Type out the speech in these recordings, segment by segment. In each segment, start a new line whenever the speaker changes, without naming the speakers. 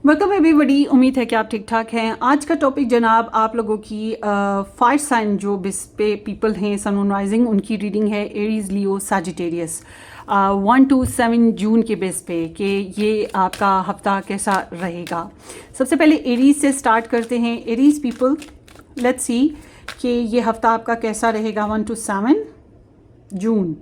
Welcome everybody. उम्मीद है कि आप ठीक ठाक हैं। आज का टॉपिक जनाब आप लोगों की फायर साइन जो बिस पे पीपल हैं सन मून राइजिंग उनकी रीडिंग है एरीज लियो सजिटेरियस 1 to 7 जून के बेस पे कि ये आपका हफ्ता कैसा रहेगा। सबसे पहले एरीज से स्टार्ट करते हैं। एरीज पीपल, लेट्स सी कि ये हफ्ता आपका कैसा रहेगा 1 to 7 जून।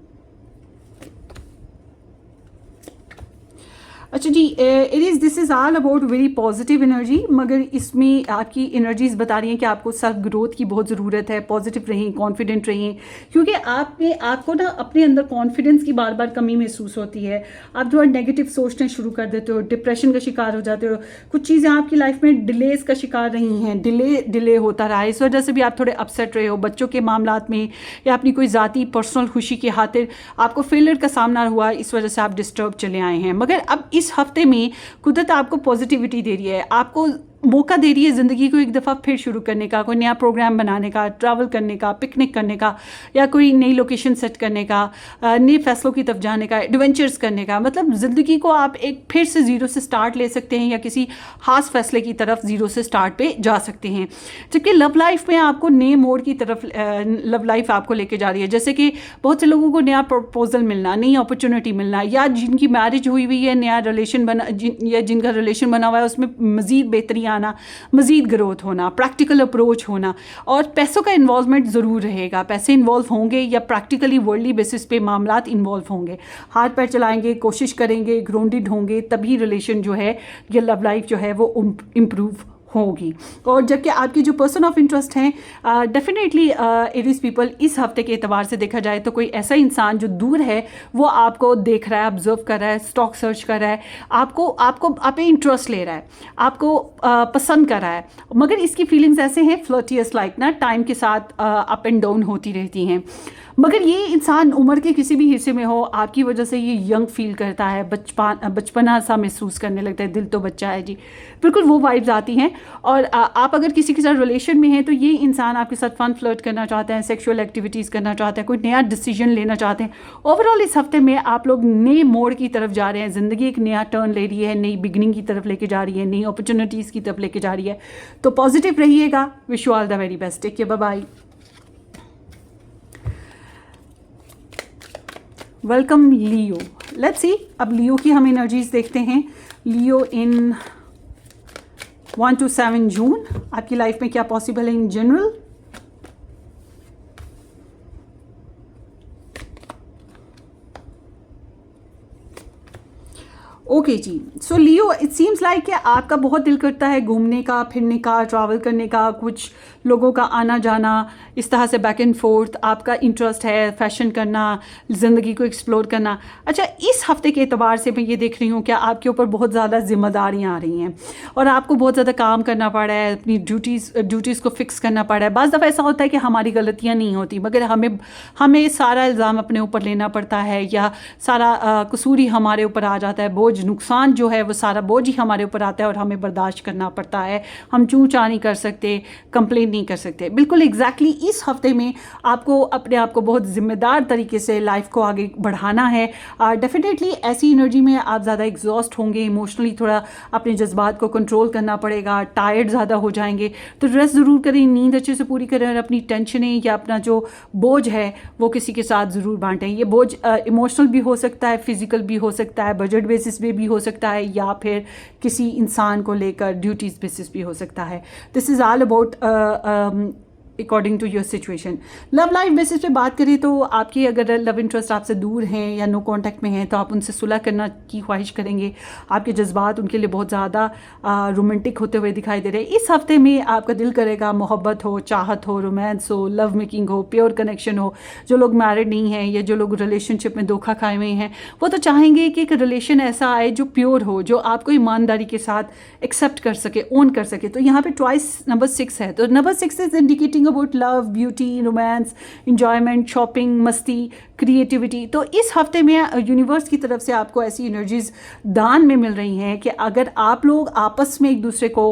अच्छा जी, Aries this is all about very positive energy, मगर इसमें आपकी एनर्जीज बता रही हैं कि आपको सेल्फ ग्रोथ की बहुत ज़रूरत है। पॉजिटिव रहें, कॉन्फिडेंट रहें, क्योंकि आपको ना अपने अंदर कॉन्फिडेंस की बार बार कमी महसूस होती है। आप जो है नेगेटिव सोचना शुरू कर देते हो, डिप्रेशन का शिकार हो जाते हो। कुछ चीज़ें आपकी लाइफ में डिलेज का शिकार रही हैं, डिले होता रहा है, इस वजह से भी आप थोड़े अपसेट रहे हो। बच्चों के मामलात में या अपनी कोई ज़ाती पर्सनल खुशी की खातिर आपको फेलियर का सामना हुआ, इस वजह से आप डिस्टर्ब चले आए हैं। मगर अब इस हफ्ते में कुदरत आपको पॉजिटिविटी दे रही है, आपको मौका दे रही है ज़िंदगी को एक दफ़ा फिर शुरू करने का, कोई नया प्रोग्राम बनाने का, ट्रैवल करने का, पिकनिक करने का, या कोई नई लोकेशन सेट करने का, नए फैसलों की तरफ जाने का, एडवेंचर्स करने का। मतलब ज़िंदगी को आप एक फिर से ज़ीरो से स्टार्ट ले सकते हैं या किसी खास फैसले की तरफ ज़ीरो से स्टार्ट पे जा सकते हैं। जबकि लव लाइफ में आपको नए मोड़ की तरफ लव लाइफ आपको लेके जा रही है। जैसे कि बहुत से लोगों को नया प्रपोजल मिलना, नई अपॉर्चुनिटी मिलना, या जिनकी मैरिज हुई हुई है, नया रिलेशन बना या जिनका रिलेशन बना हुआ है उसमें मज़ीद बेहतरी आना, मज़ीद ग्रोथ होना, प्रैक्टिकल अप्रोच होना, और पैसों का इन्वॉल्वमेंट ज़रूर रहेगा। पैसे इन्वॉल्व होंगे या प्रैक्टिकली वर्ल्डली बेसिस पे मामलात इन्वॉल्व होंगे। हाथ पैर चलाएंगे, कोशिश करेंगे, ग्राउंडेड होंगे, तभी रिलेशन जो है या लव लाइफ जो है वो इम्प्रूव होगी। और जबकि आपकी जो पर्सन ऑफ इंटरेस्ट हैं, डेफिनेटली एरीज पीपल इस हफ्ते के एतबार से देखा जाए तो कोई ऐसा इंसान जो दूर है वो आपको देख रहा है, ऑब्जर्व कर रहा है, स्टॉक सर्च कर रहा है, आपको आपको आप पे इंटरेस्ट ले रहा है, आपको पसंद कर रहा है। मगर इसकी फीलिंग्स ऐसे हैं फ्लर्टियस, लाइक ना टाइम के साथ अप एंड डाउन होती रहती हैं। मगर ये इंसान उम्र के किसी भी हिस्से में हो, आपकी वजह से ये यंग फील करता है, बचपना सा महसूस करने लगता है। दिल तो बच्चा है जी, बिल्कुल वो वाइब्स आती हैं। और आप अगर किसी के साथ रिलेशन में हैं तो ये इंसान आपके साथ फन फ्लर्ट करना चाहते हैं, सेक्सुअल एक्टिविटीज़ करना चाहते हैं, कोई नया डिसीजन लेना चाहते हैं। ओवरऑल इस हफ्ते में आप लोग नए मोड़ की तरफ जा रहे हैं, ज़िंदगी एक नया टर्न ले रही है, नई बिगनिंग की तरफ लेके जा रही है, नई अपॉर्चुनिटीज़ की तरफ लेके जा रही है। तो पॉजिटिव रहिएगा। Wish you all the very best. Take care, bye bye. Welcome Leo. Let's see, अब लियो की हम एनर्जीज देखते हैं। लियो इन 1 to 7 जून आपकी लाइफ में क्या पॉसिबल है इन जनरल। ओके जी, so Leo, it seems like कि आपका बहुत दिल करता है घूमने का, फिरने का, ट्रैवल करने का, कुछ लोगों का आना जाना, इस तरह से बैक एंड फोर्थ आपका इंटरेस्ट है, फैशन करना, ज़िंदगी को एक्सप्लोर करना। अच्छा, इस हफ्ते के एतबार से मैं ये देख रही हूँ कि आपके ऊपर बहुत ज़्यादा जिम्मेदारियाँ आ रही हैं और आपको बहुत ज़्यादा काम करना पड़ रहा है, अपनी ड्यूटीज़ को फिक्स करना पड़ रहा है। बाज़ दफ़ा ऐसा होता है कि हमारी गलतियाँ नहीं होती, मगर हमें सारा इल्ज़ाम अपने ऊपर लेना पड़ता है, या सारा कसूर ही हमारे ऊपर आ जाता है। बोझ, नुकसान जो है वो सारा बोझ ही हमारे ऊपर आता है और हमें बर्दाश्त करना पड़ता है। हम चूँ चाँ नहीं कर सकते, कंप्लेन नहीं कर सकते। बिल्कुल एग्जैक्टली इस हफ्ते में आपको अपने आप को बहुत ज़िम्मेदार तरीके से लाइफ को आगे बढ़ाना है। डेफिनेटली ऐसी एनर्जी में आप ज़्यादा एग्जॉस्ट होंगे, इमोशनली थोड़ा अपने जज्बात को कंट्रोल करना पड़ेगा, टायर्ड ज़्यादा हो जाएंगे। तो रेस्ट ज़रूर करें, नींद अच्छे से पूरी करें और अपनी टेंशनें या अपना जो बोझ है वो किसी के साथ ज़रूर बांटें। ये बोझ इमोशनल भी हो सकता है, फिजिकल भी हो सकता है, बजट बेसिस पे भी हो सकता है, या फिर किसी इंसान को लेकर ड्यूटीज़ बेसिस भी हो सकता है। This is all about according to your situation. Love life basis पे बात करें तो आपकी अगर लव इंटरेस्ट आपसे दूर हैं या नो कांटेक्ट में हैं तो आप उनसे सुलह करना की ख्वाहिश करेंगे। आपके जज्बात उनके लिए बहुत ज़्यादा रोमांटिक होते हुए दिखाई दे रहे हैं। इस हफ्ते में आपका दिल करेगा मोहब्बत हो, चाहत हो, रोमांस हो, लव मेकिंग हो, प्योर कनेक्शन हो। जो लोग मैरिड नहीं हैं या जो लोग रिलेशनशिप में धोखा खाए हुए हैं वो तो चाहेंगे कि एक रिलेशन ऐसा आए जो प्योर हो, जो आपको ईमानदारी के साथ एक्सेप्ट कर सके, ओन कर सके। तो यहाँ पे चॉइस नंबर 6 है। तो number 6 is indicating talking about love, beauty, romance, enjoyment, shopping, मस्ती, क्रिएटिविटी। तो इस हफ्ते में यूनिवर्स की तरफ से आपको ऐसी एनर्जीज दान में मिल रही हैं कि अगर आप लोग आपस में एक दूसरे को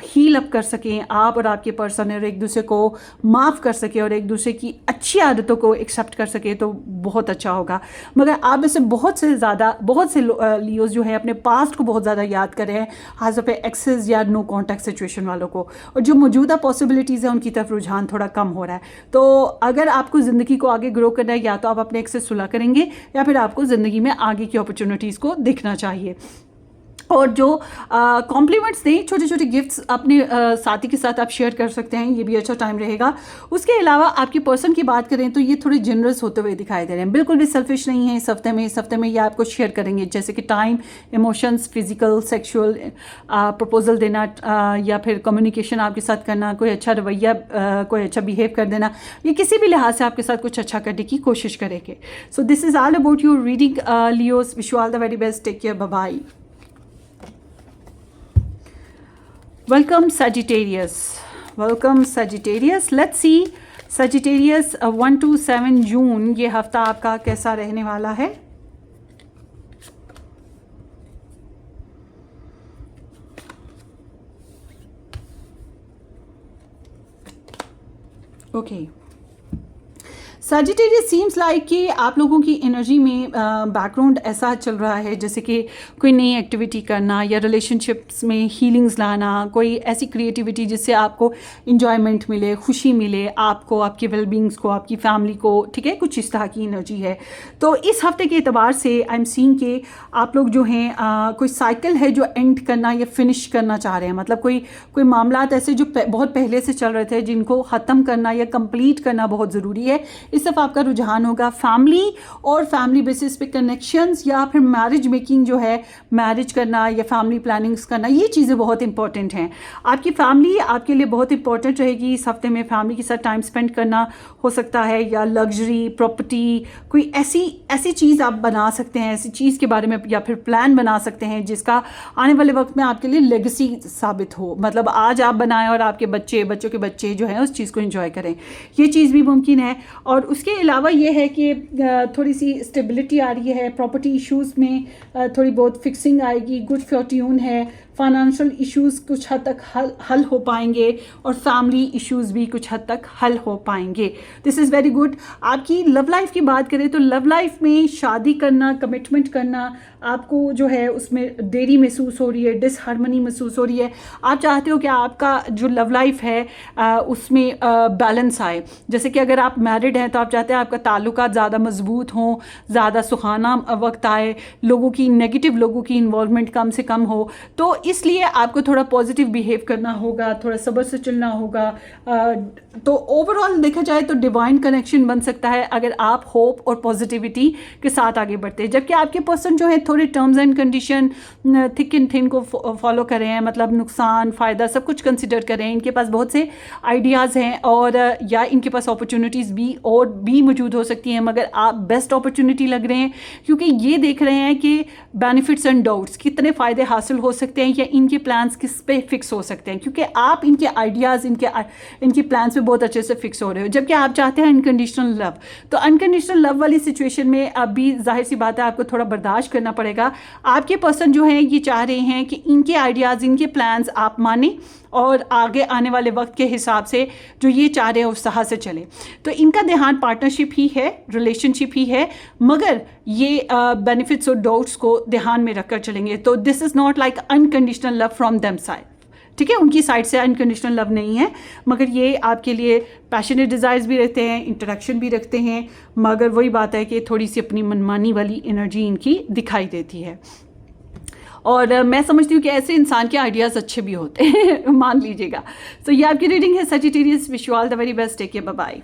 हील अप कर सकें, आप और आपके पर्सन, और एक दूसरे को माफ़ कर सकें और एक दूसरे की अच्छी आदतों को एक्सेप्ट कर सके तो बहुत अच्छा होगा। मगर आप में से बहुत से लियोज जो है अपने पास्ट को बहुत ज़्यादा याद कर रहे हैं, खासतौर पे एक्सेस या नो कॉन्टैक्ट सिचुएशन वालों को, और जो मौजूदा पॉसिबिलिटीज़ हैं उनकी तरफ रुझान थोड़ा कम हो रहा है। तो अगर आपको ज़िंदगी को आगे ग्रो करना है, या तो आप अपने एक्स से सुलह करेंगे या फिर आपको ज़िंदगी में आगे की अपॉर्चुनिटीज़ को देखना चाहिए। और जो कॉम्प्लीमेंट्स दें, छोटे छोटे गिफ्ट्स अपने साथी के साथ आप शेयर कर सकते हैं, ये भी अच्छा टाइम रहेगा। उसके अलावा आपके पर्सन की बात करें तो ये थोड़े जनरस होते हुए दिखाई दे रहे हैं, बिल्कुल भी सेल्फिश नहीं है इस हफ्ते में ये आपको शेयर करेंगे, जैसे कि time, emotions, physical, sexual proposal देना, या फिर कम्युनिकेशन आपके साथ करना, कोई अच्छा रवैया, कोई अच्छा बिहेव कर देना, ये किसी भी लिहाज से आपके साथ कुछ अच्छा करने की कोशिश करेंगे। So this is all about your reading Leos. Wish you all the very best, take care, bye bye. Welcome Sagittarius. Welcome Sagittarius. Let's see Sagittarius 1 to 7 जून ये हफ्ता आपका कैसा रहने वाला है। ओके, सजिटेरियस सीम्स लाइक कि आप लोगों की एनर्जी में बैकग्राउंड ऐसा चल रहा है जैसे कि कोई नई एक्टिविटी करना या रिलेशनशिप्स में हीलिंग्स लाना, कोई ऐसी क्रिएटिविटी जिससे आपको इंजॉयमेंट मिले, खुशी मिले, आपको, आपके वेलबींग्स को, आपकी फैमिली को, ठीक है, कुछ इस तरह की एनर्जी है। तो इस हफ्ते के एतबार से आई एम सीइंग कि आप लोग जो हैं कोई साइकिल है जो एंड करना या फिनिश करना चाह रहे हैं, मतलब कोई मामलात ऐसे जो बहुत पहले से चल रहे थे जिनको ख़त्म करना या कंप्लीट करना बहुत ज़रूरी है। इस तरफ आपका रुझान होगा फैमिली और फैमिली बेसिस पे कनेक्शंस, या फिर मैरिज मेकिंग जो है, मैरिज करना या फैमिली प्लानिंग्स करना, ये चीज़ें बहुत इंपॉर्टेंट हैं। आपकी फैमिली आपके लिए बहुत इंपॉर्टेंट रहेगी इस हफ्ते में। फैमिली के साथ टाइम स्पेंड करना हो सकता है, या लग्जरी, प्रॉपर्टी, कोई ऐसी चीज़ आप बना सकते हैं, ऐसी चीज़ के बारे में या फिर प्लान बना सकते हैं जिसका आने वाले वक्त में आपके लिए लेगेसी साबित हो, मतलब आज आप बनाएं और आपके बच्चों के बच्चे जो हैं उस चीज़ को एंजॉय करें, ये चीज़ भी मुमकिन है। और उसके अलावा ये है कि थोड़ी सी स्टेबिलिटी आ रही है, प्रॉपर्टी इश्यूज़ में थोड़ी बहुत फिक्सिंग आएगी, गुड फॉर्ट्यून है, फाइनेंशियल इश्यूज़ कुछ हद तक हल हो पाएंगे, और फैमिली इश्यूज़ भी कुछ हद तक हल हो पाएंगे। This is very good. आपकी लव लाइफ की बात करें तो लव लाइफ में शादी करना, कमिटमेंट करना, आपको जो है उसमें देरी महसूस हो रही है, डिसहार्मनी महसूस हो रही है। आप चाहते हो कि आपका जो लव लाइफ है उसमें बैलेंस आए। जैसे कि अगर आप मैरिड हैं तो आप चाहते हैं आपका ताल्लुकात ज़्यादा मजबूत हों, ज़्यादा सुहाना वक्त आए, नेगेटिव लोगों की इन्वॉल्वमेंट कम से कम हो। तो इसलिए आपको थोड़ा पॉजिटिव बिहेव करना होगा, थोड़ा सब्र से चलना होगा। तो ओवरऑल देखा जाए तो डिवाइन कनेक्शन बन सकता है अगर आप होप और पॉजिटिविटी के साथ आगे बढ़ते हैं। जबकि आपके पर्सन जो है थोड़े terms and condition thick and thin को फॉलो कर रहे हैं, मतलब नुकसान फ़ायदा सब कुछ कंसिडर कर रहे हैं। इनके पास बहुत से आइडियाज़ हैं, और या इनके पास अपॉर्चुनिटीज़ भी मौजूद हो सकती हैं, मगर आप बेस्ट अपॉर्चुनिटी लग रहे हैं क्योंकि ये देख रहे हैं कि बेनिफिट्स एंड डाउट्स, कितने फ़ायदे हासिल हो सकते हैं या इनके प्लान्स किस पे फिक्स हो सकते हैं, क्योंकि आप इनके आइडियाज़, इनके प्लान्स पे बहुत अच्छे से फिक्स हो रहे हो। जबकि आप चाहते हैं अनकंडीशनल लव, तो अनकंडीशनल लव वाली सिचुएशन में अभी जाहिर सी बात है आपको थोड़ा बर्दाश्त करना पड़ेगा। आपके पर्सन जो हैं ये चाह रहे हैं कि इनके आइडियाज़, इनके प्लान्स आप मानें और आगे आने वाले वक्त के हिसाब से जो ये चाह रहे हैं उस तरह से चले। तो इनका ध्यान पार्टनरशिप ही है, रिलेशनशिप ही है, मगर ये बेनिफिट्स और डाउट्स को ध्यान में रखकर चलेंगे। तो this is not like unconditional love from them side, ठीक है, उनकी साइड से अनकंडीशनल लव नहीं है, मगर ये आपके लिए पैशनेट डिज़ायर्स भी रखते हैं, इंटरेक्शन भी रखते हैं, मगर वही बात है कि थोड़ी सी अपनी मनमानी वाली एनर्जी इनकी दिखाई देती है। और मैं समझती हूँ कि ऐसे इंसान के आइडियाज़ अच्छे भी होते हैं मान लीजिएगा। तो ये आपकी रीडिंग है Sagittarius. Wish you all the very best, take care, bye bye.